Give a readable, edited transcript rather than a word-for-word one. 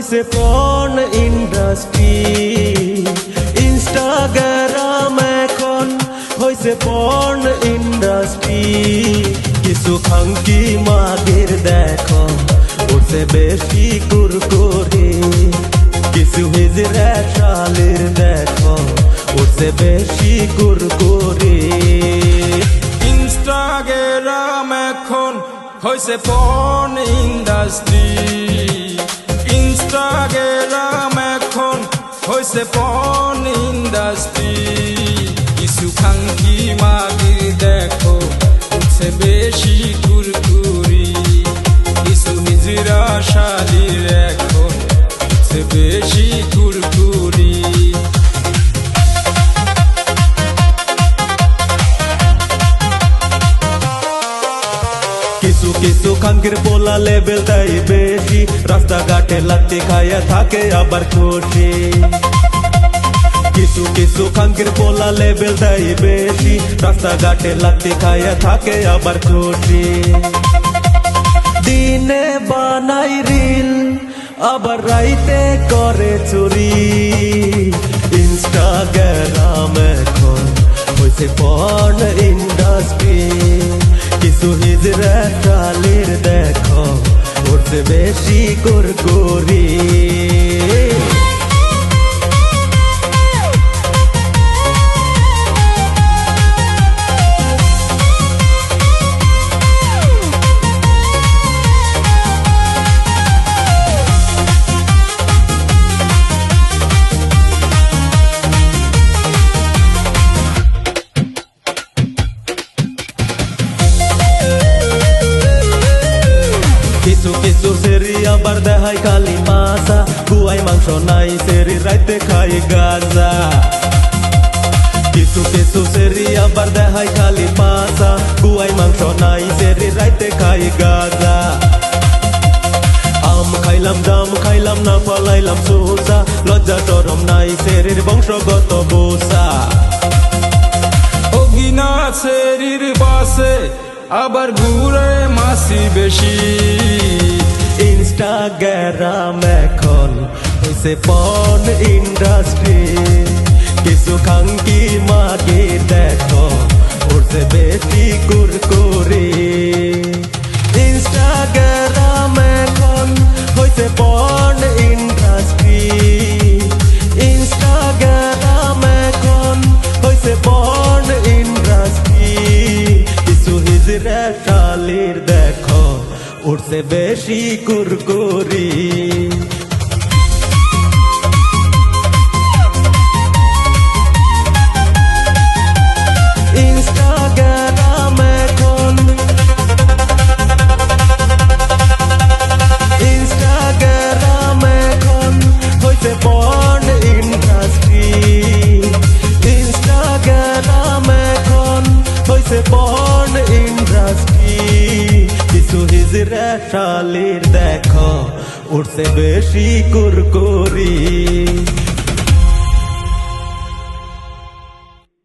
হইছে porn industry. Instagram এখন হইছে পর্ন ইন্ডাস্ট্রি। কিছু খাঙ্কি মাগের দেখো উঠছে বেশি কুরকুরে। কিছু হিজড়া শালের দেখো উঠছে বেশি কুরকুরে। ইনস্টাগ্রাম এখন হইছে পর্ন ইন্ডাস্ট্রি। ইনস্টাগ্রাম এখন হইছে পর্ন ইন্ডাস্ট্রি। কিছু খাঙ্কি মাগির দেখো উঠছে বেশি কুরকুরি। কিছু হিজড়া শালির এখন উঠছে বেশি কুরকুরি। কিছু কিছু খাঙ্কির পোলা লেভেল দেয় বেশি। রাস্তাঘাটে লাত্তি খাইয়া থাকে আবার খুশি। কিছু কিছু খাঙ্কির পোলা লেভেল দেয় বেশি। রাস্তাঘাটে লাত্তি খাইয়া থাকে আবার খুশি। দিনে বানাই রিল আবার রাইতে করে চুরি। ইনস্টাগ্রাম এখন হইছে পর্ন ইন্ডাস্ট্রি। কিছু হিজড়া শালের দেখো উঠছে বেশি কুরকুরি। কিছু কিছু সেরি আবার দেখাই খালি মাছা। গুয়াই মাংস নাই সেরি রাইতে খাই গাজা। কিছু কিছু সেরি আবার দেখাই খালি মাছা। গুয়াই মাংস নাই সেরি রাইতে খাই গাজা। আম খাইলাম জাম খাইলাম না ফলাইলাম সোসা। লজ্জা শরম নাই সেরির বংশগত বোসা। অগিনা সেরির বাসে আবার ঘুরে মাসি বেশি। ইনস্টাগ্রাম এখন হইছে পর্ন ইন্ডাস্ট্রি। কিছু খাঙ্কি মাগে দেখো উঠছে বেশি কুরকুরে। ইনস্টাগ্রাম এখন হইছে পর্ন ইন্ডাস্ট্রি। ইনস্টাগ্রাম এখন হইছে পর্ন ইন্ডাস্ট্রি। কিছু হিজড়া শালের দেখো উঠছে বেশি কুরকুরি। ইনস্টাগ্রাম এখন ইনস্টাগ্রাম এখন হইছে পর্ন ইন্ডাস্ট্রি। ইনস্টাগ্রাম এখন হইছে পর্ন ইন্ডাস্ট্রি। কিছু হিজড়া শালের দেখো উঠছে বেশি কুরকুরি।